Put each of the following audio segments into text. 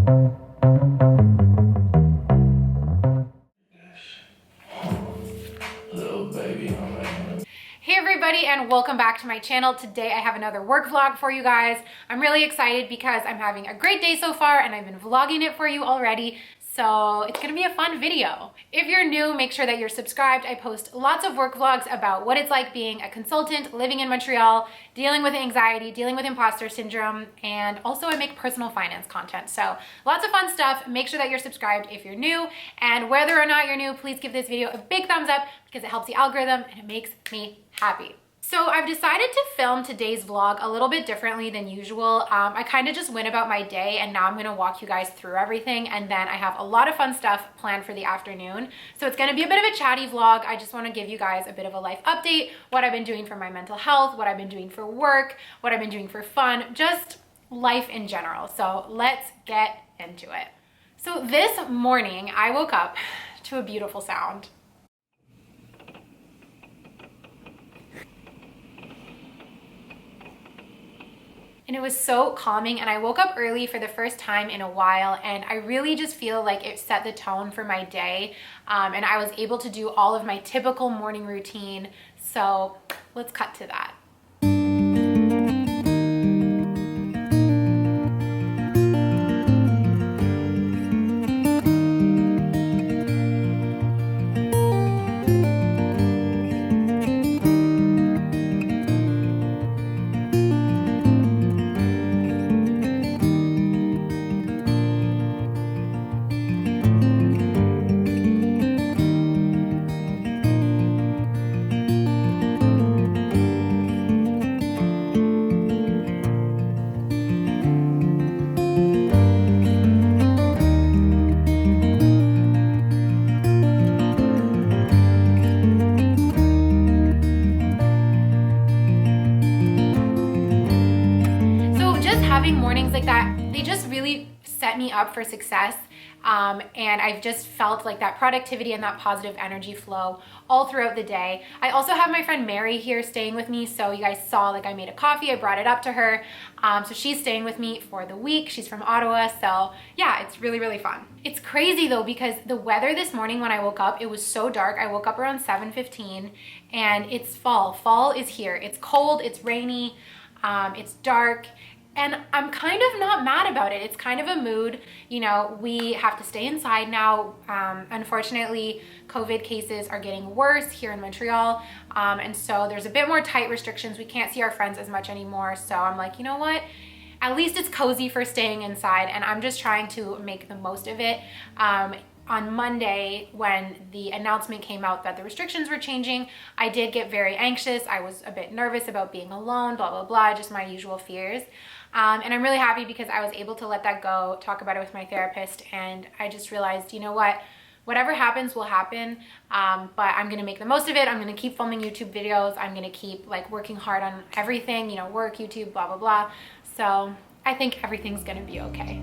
Hey everybody, and welcome back to my channel. Today I have another work vlog for you guys. I'm really excited because I'm having a great day so far and I've been vlogging it for you already. So it's gonna be a fun video. If you're new, make sure that you're subscribed. I post lots of work vlogs about what it's like being a consultant, living in Montreal, dealing with anxiety, dealing with imposter syndrome, and also I make personal finance content. So lots of fun stuff. Make sure that you're subscribed if you're new, and whether or not you're new, please give this video a big thumbs up because it helps the algorithm and it makes me happy. So I've decided to film today's vlog a little bit differently than usual. I kind of just went about my day and now I'm gonna walk you guys through everything, and then I have a lot of fun stuff planned for the afternoon. So it's gonna be a bit of a chatty vlog. I just wanna give you guys a bit of a life update, what I've been doing for my mental health, what I've been doing for work, what I've been doing for fun, just life in general. So let's get into it. So this morning I woke up to a beautiful sound. And it was so calming, and I woke up early for the first time in a while, and I really just feel like it set the tone for my day, and I was able to do all of my typical morning routine. So let's cut to that. Mornings like that, they just really set me up for success, and I've just felt like that productivity and that positive energy flow all throughout the day. I also have my friend Mary here staying with me, so you guys saw like I made a coffee, I brought it up to her, so she's staying with me for the week. She's from Ottawa, so yeah, it's really fun. It's crazy though because the weather this morning when I woke up, it was so dark. I woke up around 7:15 and it's fall. Fall is here. It's cold, it's rainy, it's dark. And I'm kind of not mad about it. It's kind of a mood. You know, we have to stay inside now. Unfortunately, COVID cases are getting worse here in Montreal. And so there's a bit more tight restrictions. We can't see our friends as much anymore. So I'm like, you know what? At least it's cozy for staying inside. And I'm just trying to make the most of it. On Monday, when the announcement came out that the restrictions were changing, I did get very anxious. I was a bit nervous about being alone, blah, blah, blah, just my usual fears. And I'm really happy because I was able to let that go, talk about it with my therapist, and I just realized, you know what? Whatever happens will happen, but I'm gonna make the most of it. I'm gonna keep filming YouTube videos. I'm gonna keep like working hard on everything, you know, work, YouTube, blah, blah, blah. So I think everything's gonna be okay.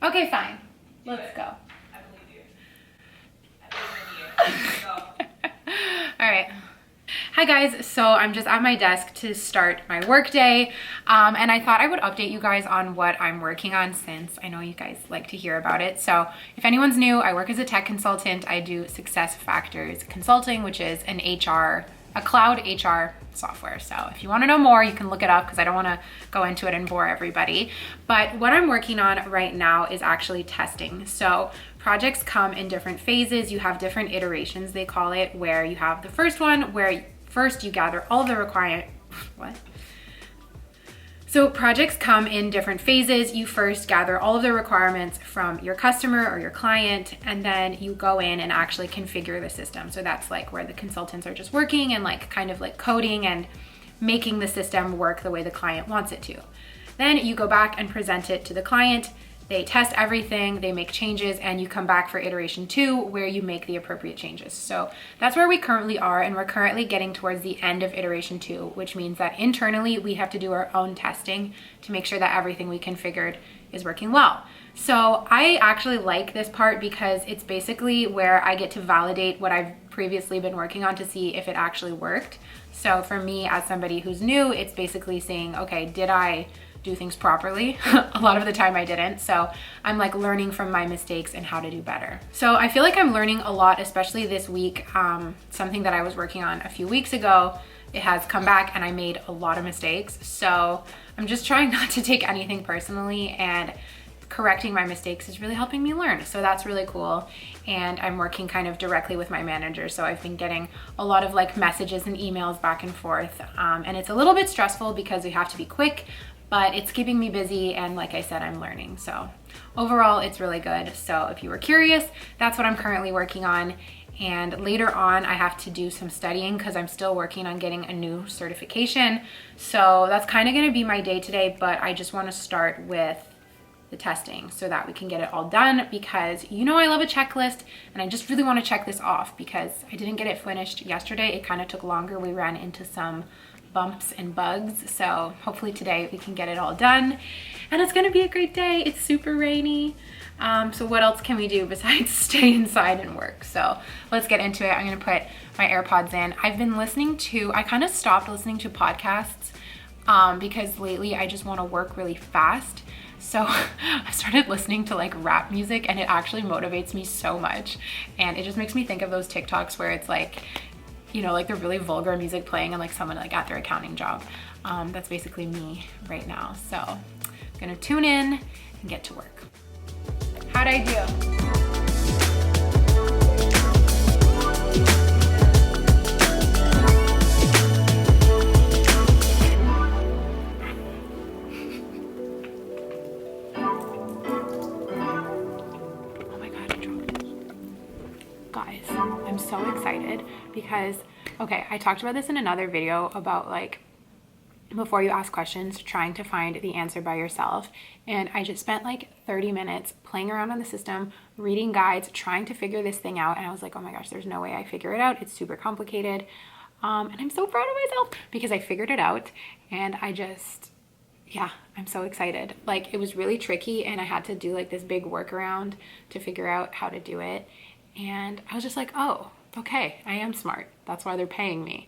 Okay, fine. Let's go. I believe you. I believe in you. Go. All right. Hi guys, so I'm just at my desk to start my work day, and I thought I would update you guys on what I'm working on since I know you guys like to hear about it. So if anyone's new, I work as a tech consultant. I do Success Factors Consulting, which is a cloud HR software. So if you want to know more, you can look it up because I don't want to go into it and bore everybody. But what I'm working on right now is actually testing. So projects come in different phases. You have different iterations, they call it, where you have the first one where first you gather all the So projects come in different phases. You first gather all of the requirements from your customer or your client, and then you go in and actually configure the system. So that's like where the consultants are just working and like kind of like coding and making the system work the way the client wants it to. Then you go back and present it to the client. They test everything, they make changes, and you come back for iteration 2 where you make the appropriate changes. So that's where we currently are, and we're currently getting towards the end of iteration 2, which means that internally we have to do our own testing to make sure that everything we configured is working well. So I actually like this part because it's basically where I get to validate what I've previously been working on to see if it actually worked. So for me, as somebody who's new, it's basically saying, okay, did I do things properly? A lot of the time I didn't. So I'm like learning from my mistakes and how to do better. So I feel like I'm learning a lot, especially this week. Something that I was working on a few weeks ago, it has come back and I made a lot of mistakes. So I'm just trying not to take anything personally, and correcting my mistakes is really helping me learn. So that's really cool. And I'm working kind of directly with my manager. So I've been getting a lot of like messages and emails back and forth. And it's a little bit stressful because we have to be quick, but it's keeping me busy, and like I said, I'm learning. So overall, it's really good. So if you were curious, that's what I'm currently working on. And later on, I have to do some studying because I'm still working on getting a new certification. So that's kind of going to be my day today, but I just want to start with the testing so that we can get it all done, because you know I love a checklist, and I just really want to check this off because I didn't get it finished yesterday. It kind of took longer. We ran into some bumps and bugs, so hopefully today we can get it all done, and it's gonna be a great day. It's super rainy, so what else can we do besides stay inside and work? So let's get into it. I'm gonna put my AirPods in. I've been listening to, I kind of stopped listening to podcasts because lately I just want to work really fast. So I started listening to like rap music, and it actually motivates me so much, and it just makes me think of those TikToks where it's like, you know, like the really vulgar music playing and like someone like at their accounting job. That's basically me right now. So I'm gonna tune in and get to work. How'd I do? Oh my God, I dropped it. Guys, I'm so excited because, okay, I talked about this in another video about like before you ask questions, trying to find the answer by yourself. And I just spent like 30 minutes playing around on the system, reading guides, trying to figure this thing out. And I was like, oh my gosh, there's no way I figure it out. It's super complicated. And I'm so proud of myself because I figured it out, and I just, yeah, I'm so excited. Like it was really tricky, and I had to do like this big workaround to figure out how to do it. And I was just like, oh, okay, I am smart. That's why they're paying me.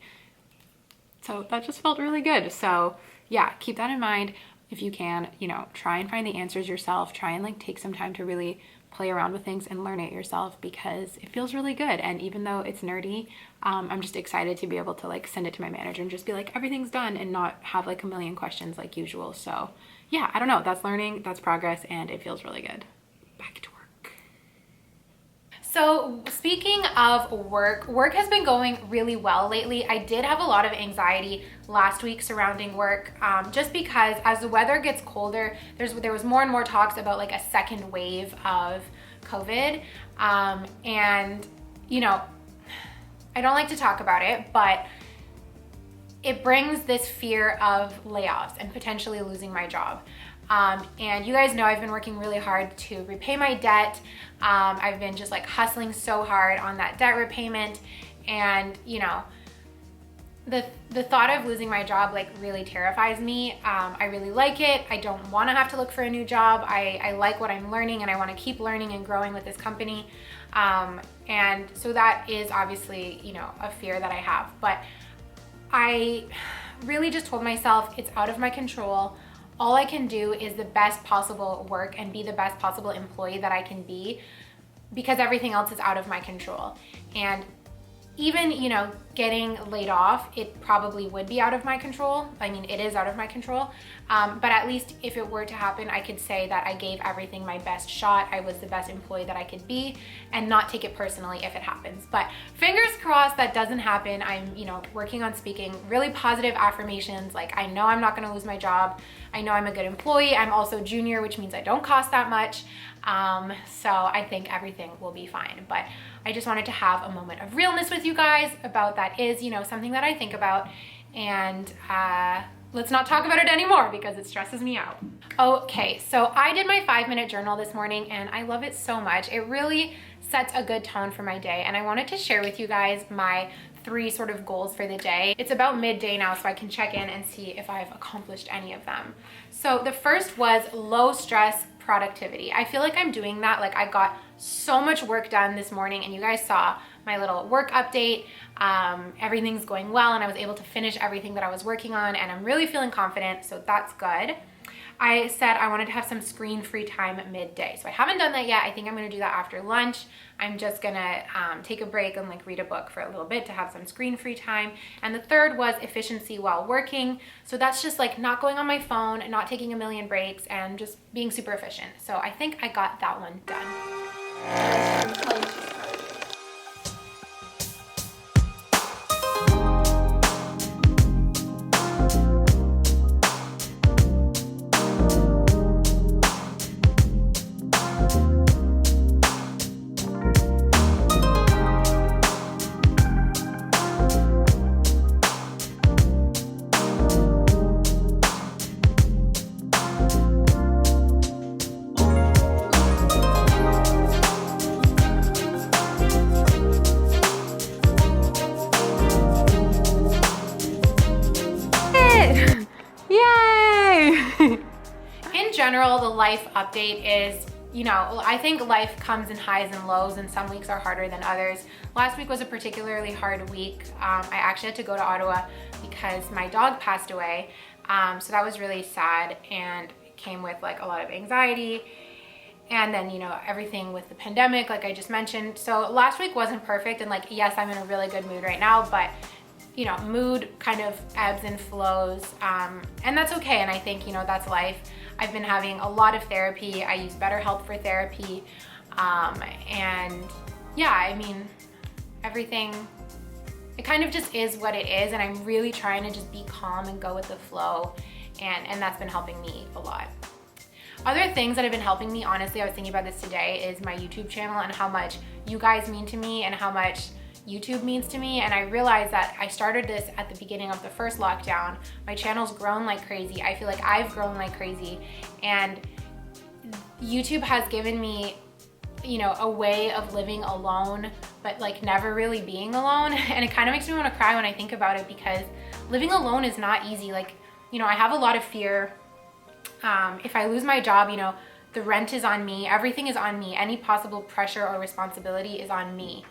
So that just felt really good. So yeah, keep that in mind. If you can, you know, try and find the answers yourself. Try and like take some time to really play around with things and learn it yourself, because it feels really good. And even though it's nerdy, I'm just excited to be able to like send it to my manager and just be like, everything's done, and not have like a million questions like usual. So yeah, I don't know, that's learning, that's progress, and it feels really good. Back to work. So speaking of work has been going really well lately. I did have a lot of anxiety last week surrounding work, just because as the weather gets colder, there was more and more talks about like a second wave of COVID. And you know, I don't like to talk about it, but it brings this fear of layoffs and potentially losing my job. And you guys know I've been working really hard to repay my debt. I've been just like hustling so hard on that debt repayment, and you know, the thought of losing my job like really terrifies me. I really like it. I don't want to have to look for a new job. I like what I'm learning, and I want to keep learning and growing with this company. And so that is obviously, you know, a fear that I have, but I really just told myself it's out of my control. All I can do is the best possible work and be the best possible employee that I can be, because everything else is out of my control. And even, you know, getting laid off, it probably would be out of my control. I mean, it is out of my control. But at least if it were to happen, I could say that I gave everything my best shot. I was the best employee that I could be, and not take it personally if it happens. But fingers crossed that doesn't happen. I'm, you know, working on speaking really positive affirmations. Like, I know I'm not gonna lose my job. I know I'm a good employee. I'm also junior, which means I don't cost that much. So I think everything will be fine. But I just wanted to have a moment of realness with you guys about that is, you know, something that I think about. And let's not talk about it anymore because it stresses me out. Okay, so I did my 5-minute journal this morning and I love it so much. It really sets a good tone for my day, and I wanted to share with you guys my 3 sort of goals for the day. It's about midday now, so I can check in and see if I've accomplished any of them. So the first was low stress productivity. I feel like I'm doing that. Like, I got so much work done this morning, and you guys saw my little work update. Everything's going well, and I was able to finish everything that I was working on, and I'm really feeling confident, so that's good. I said I wanted to have some screen-free time at midday. So I haven't done that yet. I think I'm gonna do that after lunch. I'm just gonna take a break and like read a book for a little bit to have some screen-free time. And the third was efficiency while working. So that's just like not going on my phone, not taking a million breaks, and just being super efficient. So I think I got that one done. In general, the life update is, you know, I think life comes in highs and lows, and some weeks are harder than others. Last week was a particularly hard week. I actually had to go to Ottawa because my dog passed away. So that was really sad, and it came with like a lot of anxiety. And then, you know, everything with the pandemic, like I just mentioned. So last week wasn't perfect, and like, yes, I'm in a really good mood right now, but you know, mood kind of ebbs and flows, and that's okay. And I think, you know, that's life. I've been having a lot of therapy. I use BetterHelp for therapy. And yeah, I mean, everything, it kind of just is what it is. And I'm really trying to just be calm and go with the flow. And that's been helping me a lot. Other things that have been helping me, honestly, I was thinking about this today, is my YouTube channel and how much you guys mean to me and how much YouTube means to me. And I realized that I started this at the beginning of the first lockdown. My channel's grown like crazy. I feel like I've grown like crazy, and YouTube has given me, you know, a way of living alone, but like never really being alone. And it kind of makes me want to cry when I think about it, because living alone is not easy. Like, you know, I have a lot of fear. If I lose my job, you know, the rent is on me, everything is on me, any possible pressure or responsibility is on me.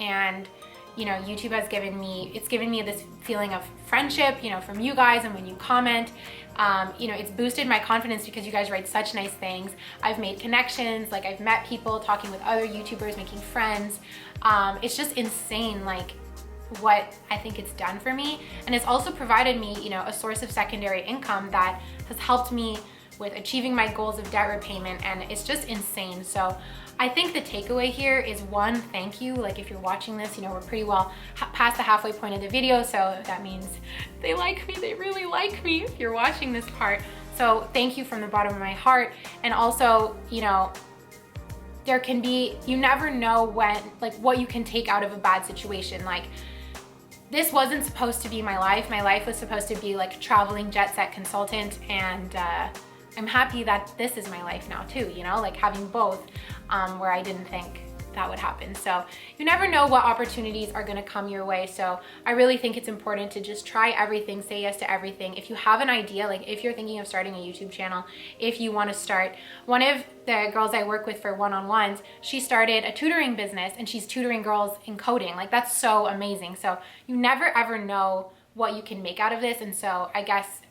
And you know, YouTube has given me, it's given me this feeling of friendship, you know, from you guys, and when you comment, you know, it's boosted my confidence because you guys write such nice things. I've made connections, like I've met people, talking with other YouTubers, making friends. It's just insane, like what I think it's done for me. And it's also provided me, you know, a source of secondary income that has helped me with achieving my goals of debt repayment, and it's just insane. So I think the takeaway here is, one, thank you. Like, if you're watching this, you know, we're pretty well past the halfway point of the video, so that means they like me, they really like me if you're watching this part. So thank you from the bottom of my heart. And also, you know, there can be, you never know when, like, what you can take out of a bad situation. Like, this wasn't supposed to be my life. My life was supposed to be like traveling jet set consultant, and I'm happy that this is my life now too, you know, like having both, where I didn't think that would happen. So you never know what opportunities are gonna come your way. So I really think it's important to just try everything, say yes to everything. If you have an idea, like if you're thinking of starting a YouTube channel, if you wanna start, one of the girls I work with for one-on-ones, she started a tutoring business, and she's tutoring girls in coding. Like, that's so amazing. So you never ever know what you can make out of this. And so I guess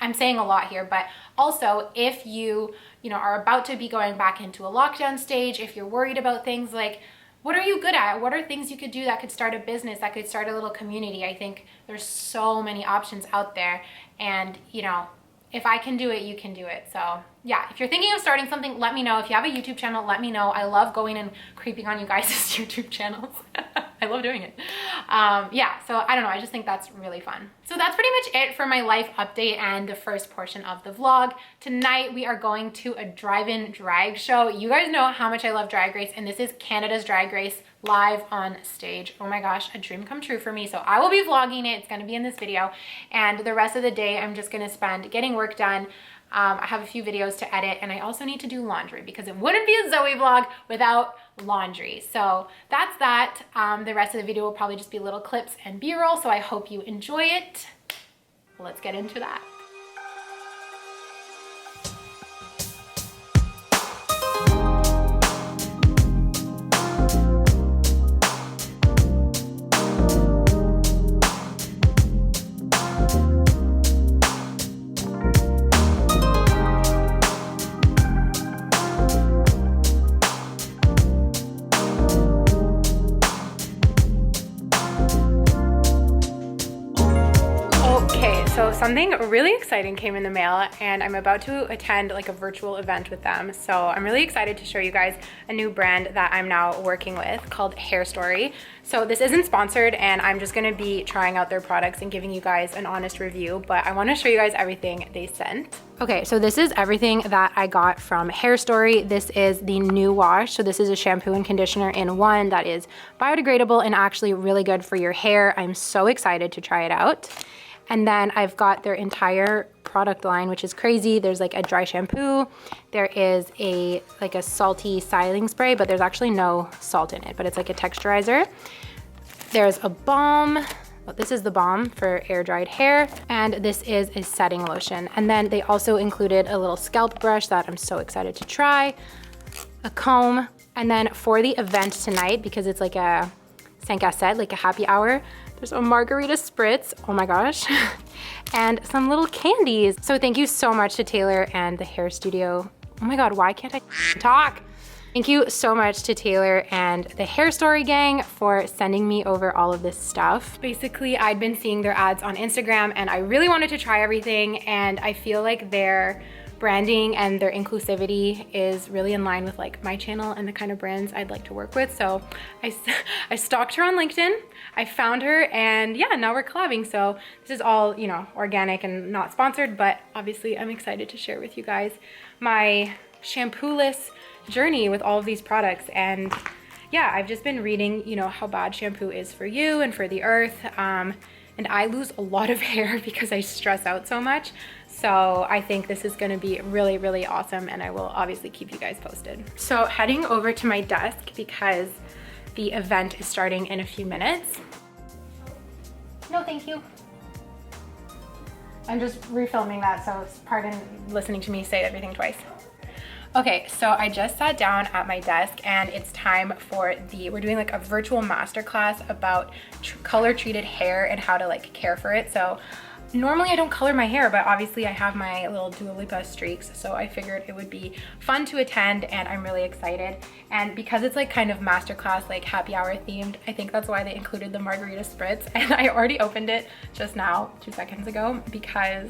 I'm saying a lot here, but also if you know, are about to be going back into a lockdown stage, if you're worried about things, like, what are you good at? What are things you could do that could start a business, that could start a little community? I think there's so many options out there, and you know, if I can do it, you can do it. So yeah, if you're thinking of starting something, let me know. If you have a YouTube channel, let me know. I love going and creeping on you guys' YouTube channels. I love doing it. Yeah, so I don't know, I just think that's really fun. So that's pretty much it for my life update and the first portion of the vlog. Tonight we are going to a drive-in drag show. You guys know how much I love Drag Race, and this is Canada's Drag Race live on stage. Oh my gosh, a dream come true for me. So I will be vlogging it. It's going to be in this video, and the rest of the day I'm just going to spend getting work done. I have a few videos to edit, and I also need to do laundry because it wouldn't be a Zoe vlog without laundry. So that's that. The rest of the video will probably just be little clips and b-roll, so I hope you enjoy it. Let's get into that. So something really exciting came in the mail, and I'm about to attend like a virtual event with them. So I'm really excited to show you guys a new brand that I'm now working with called Hair Story. So this isn't sponsored, and I'm just gonna be trying out their products and giving you guys an honest review, but I wanna show you guys everything they sent. Okay, so this is everything that I got from Hair Story. This is the new wash. So this is a shampoo and conditioner in one that is biodegradable and actually really good for your hair. I'm so excited to try it out. And then I've got their entire product line, which is crazy. There's like a dry shampoo. There is a salty styling spray, but there's actually no salt in it, but it's like a texturizer. There's a balm. Well, this is the balm for air dried hair. And this is a setting lotion. And then they also included a little scalp brush that I'm so excited to try, a comb. And then for the event tonight, because it's like a 5 à 7, like a happy hour, there's a margarita spritz, oh my gosh, and some little candies. So thank you so much to Taylor and the hair studio. Oh my God, why can't I talk? Thank you so much to Taylor and the Hair Story gang for sending me over all of this stuff. Basically, I'd been seeing their ads on Instagram, and I really wanted to try everything, and I feel like their branding and their inclusivity is really in line with like my channel and the kind of brands I'd like to work with. So I stalked her on LinkedIn, I found her, and yeah, now we're collabing. So this is all, you know, organic and not sponsored, but obviously I'm excited to share with you guys my shampoo-less journey with all of these products. And yeah, I've just been reading, you know, how bad shampoo is for you and for the earth. And I lose a lot of hair because I stress out so much. So I think this is gonna be really, really awesome, and I will obviously keep you guys posted. So heading over to my desk because the event is starting in a few minutes. No, thank you. I'm just refilming that, so pardon listening to me say everything twice. Okay, so I just sat down at my desk, and it's time for we're doing like a virtual masterclass about color treated hair and how to like care for it. So normally I don't color my hair, but obviously I have my little Dua Lipa streaks, so I figured it would be fun to attend, and I'm really excited. And because it's like kind of masterclass, like happy hour themed, I think that's why they included the margarita spritz. And I already opened it just now, 2 seconds ago, because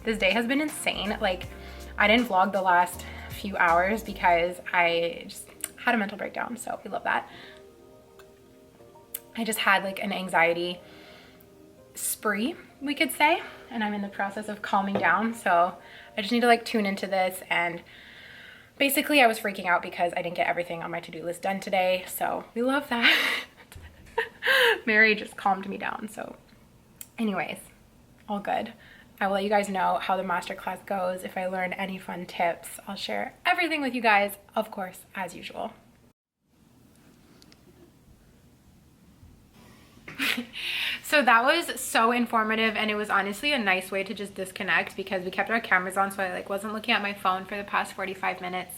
this day has been insane. Like, I didn't vlog the last few hours because I just had a mental breakdown, so we love that. I just had like an anxiety spree, we could say, and I'm in the process of calming down, so I just need to like tune into this. And basically I was freaking out because I didn't get everything on my to-do list done today, so we love that. Mary just calmed me down. So anyways, all good. I will let you guys know how the masterclass goes. If I learn any fun tips, I'll share everything with you guys, of course, as usual. So that was so informative, and it was honestly a nice way to just disconnect because we kept our cameras on, so I like wasn't looking at my phone for the past 45 minutes.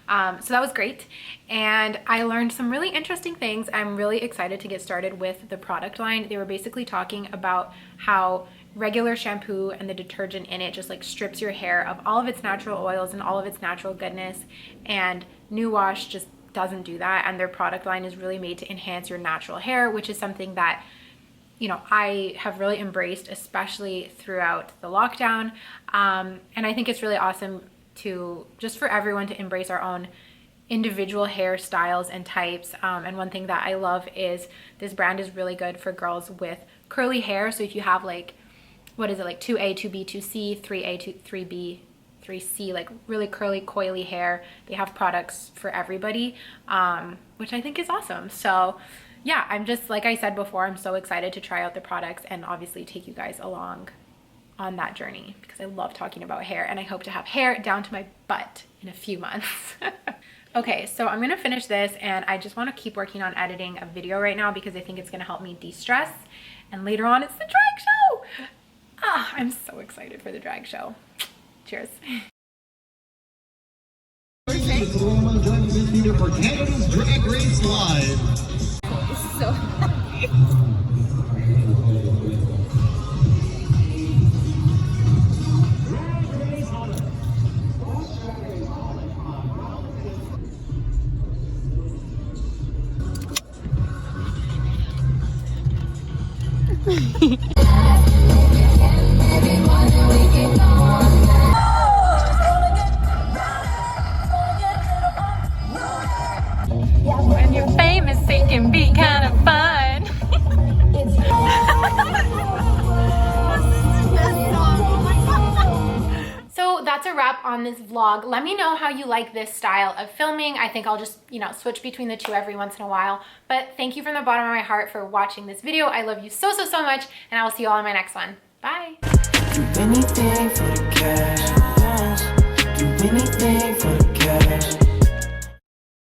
So that was great, and I learned some really interesting things. I'm really excited to get started with the product line. They were basically talking about how regular shampoo and the detergent in it just like strips your hair of all of its natural oils and all of its natural goodness, and New Wash just doesn't do that. And their product line is really made to enhance your natural hair, which is something that, you know, I have really embraced, especially throughout the lockdown. And I think it's really awesome to just for everyone to embrace our own individual hairstyles and types. And one thing that I love is this brand is really good for girls with curly hair. So if you have like, what is it, like 2A, 2B, 2C, 3A, 3B, 3C, like really curly, coily hair, they have products for everybody, which I think is awesome. So yeah, I'm just, like I said before, I'm so excited to try out the products and obviously take you guys along on that journey, because I love talking about hair, and I hope to have hair down to my butt in a few months. Okay, so I'm gonna finish this, and I just want to keep working on editing a video right now because I think it's gonna help me de-stress, and later on it's the drag show. I'm so excited for the drag show. Cheers. For Canada's Drag Race Live. So When you're famous, it can be kind of fun. So that's a wrap on this vlog. Let me know how you like this style of filming. I think I'll just, you know, switch between the two every once in a while. But thank you from the bottom of my heart for watching this video. I love you so, so, so much, and I will see you all in my next one. Bye. Do anything for the cash, do anything for the